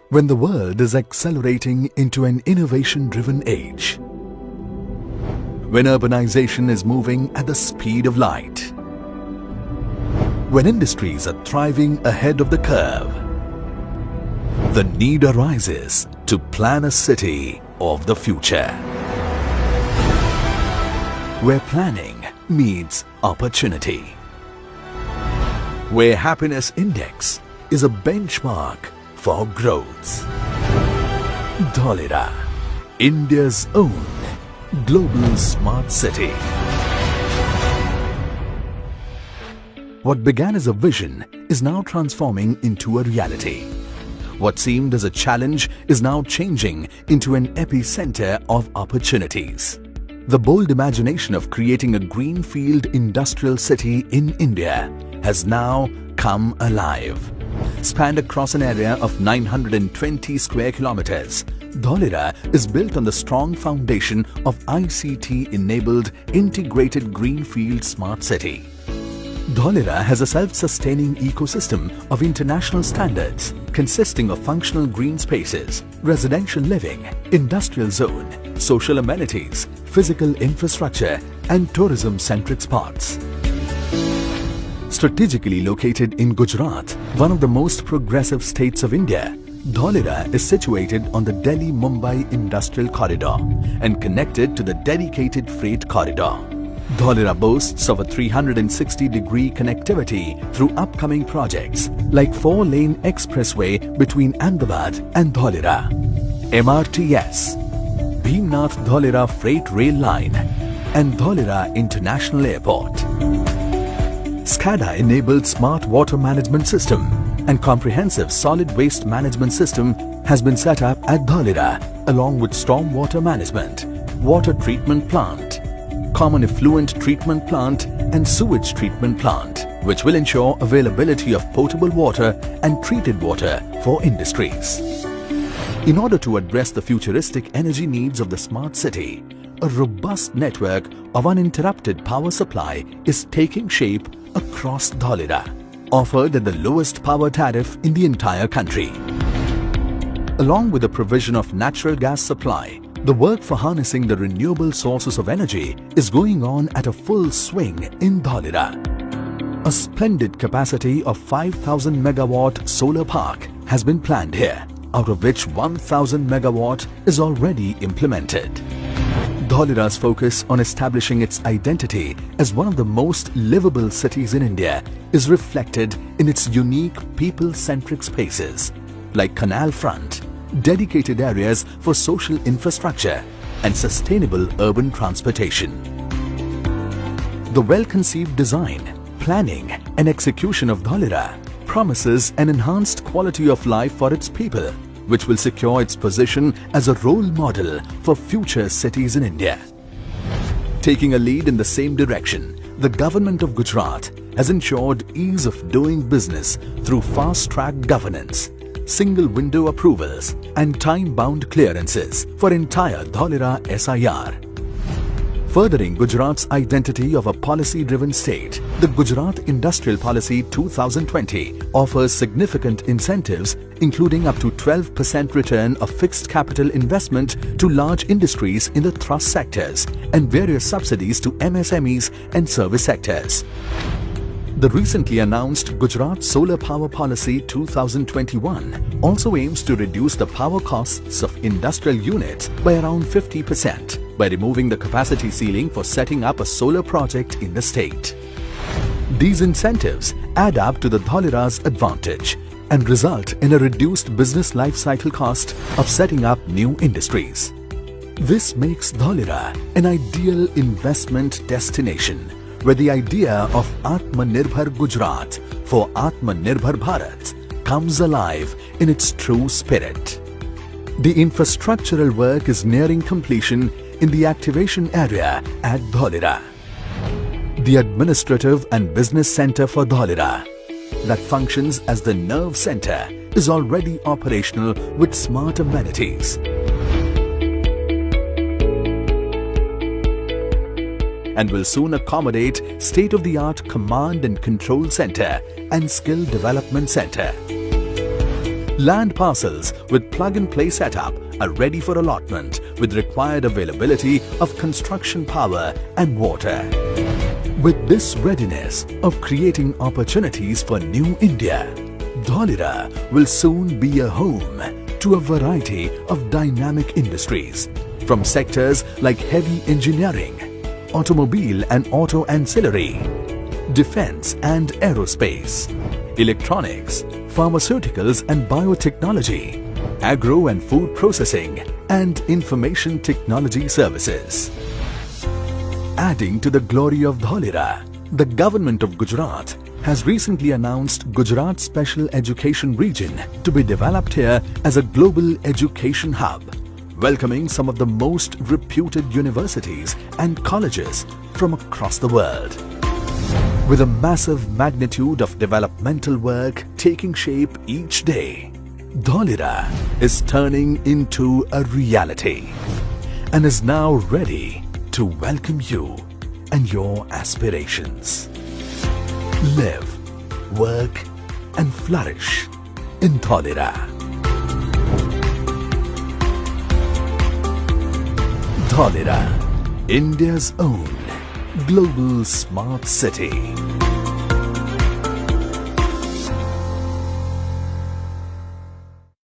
When the world is accelerating into an innovation-driven age, when urbanization is moving at the speed of light, when industries are thriving ahead of the curve, the need arises to plan a city of the future, where planning meets opportunity, where happiness index is a benchmark for growth. Dholera, India's own global smart city. What began as a vision is now transforming into a reality. What seemed as a challenge is now changing into an epicenter of opportunities. The bold imagination of creating a greenfield industrial city in India has now come alive. Spanned across an area of 920 square kilometers, Dholera is built on the strong foundation of ICT-enabled integrated greenfield smart city. Dholera has a self-sustaining ecosystem of international standards consisting of functional green spaces, residential living, industrial zone, social amenities, physical infrastructure and tourism-centric spots. Strategically located in Gujarat, one of the most progressive states of India, Dholera is situated on the Delhi-Mumbai Industrial Corridor and connected to the dedicated freight corridor. Dholera boasts of a 360-degree connectivity through upcoming projects like 4-lane expressway between Ahmedabad and Dholera, MRTS, Bhimnath Dholera Freight Rail Line and Dholera International Airport. SCADA-enabled smart water management system and comprehensive solid waste management system has been set up at Dholera along with storm water management, water treatment plant, common effluent treatment plant and sewage treatment plant, which will ensure availability of potable water and treated water for industries. In order to address the futuristic energy needs of the smart city, a robust network of uninterrupted power supply is taking shape across Dholera, offered at the lowest power tariff in the entire country. Along with the provision of natural gas supply, the work for harnessing the renewable sources of energy is going on at a full swing in Dholera. A splendid capacity of 5,000 megawatt solar park has been planned here, out of which 1,000 megawatt is already implemented. Dholera's focus on establishing its identity as one of the most livable cities in India is reflected in its unique people-centric spaces like canal front, dedicated areas for social infrastructure and sustainable urban transportation. The well-conceived design, planning and execution of Dholera promises an enhanced quality of life for its people, which will secure its position as a role model for future cities in India. Taking a lead in the same direction, the government of Gujarat has ensured ease of doing business through fast-track governance, single-window approvals and time-bound clearances for entire Dholera SIR. Furthering Gujarat's identity of a policy-driven state, the Gujarat Industrial Policy 2020 offers significant incentives including up to 12% return of fixed capital investment to large industries in the thrust sectors and various subsidies to MSMEs and service sectors. The recently announced Gujarat Solar Power Policy 2021 also aims to reduce the power costs of industrial units by around 50% by removing the capacity ceiling for setting up a solar project in the state. These incentives add up to the Dholera's advantage and result in a reduced business life cycle cost of setting up new industries. This makes Dholera an ideal investment destination where the idea of Atmanirbhar Gujarat for Atmanirbhar Bharat comes alive in its true spirit. The infrastructural work is nearing completion in the activation area at Dholera. The administrative and business center for Dholera, that functions as the nerve center, is already operational with smart amenities. And will soon accommodate state-of-the-art command and control center and skill development center. Land parcels with plug-and-play setup are ready for allotment with required availability of construction power and water. With this readiness of creating opportunities for New India, Dholera will soon be a home to a variety of dynamic industries from sectors like heavy engineering, automobile and auto ancillary, defense and aerospace, electronics, pharmaceuticals and biotechnology, agro and food processing, and information technology services. Adding to the glory of Dholera, the government of Gujarat has recently announced Gujarat Special Education Region to be developed here as a global education hub, welcoming some of the most reputed universities and colleges from across the world. With a massive magnitude of developmental work taking shape each day, Dholera is turning into a reality and is now ready to welcome you and your aspirations. Live, work and flourish in Dholera. Dholera, India's own global smart city.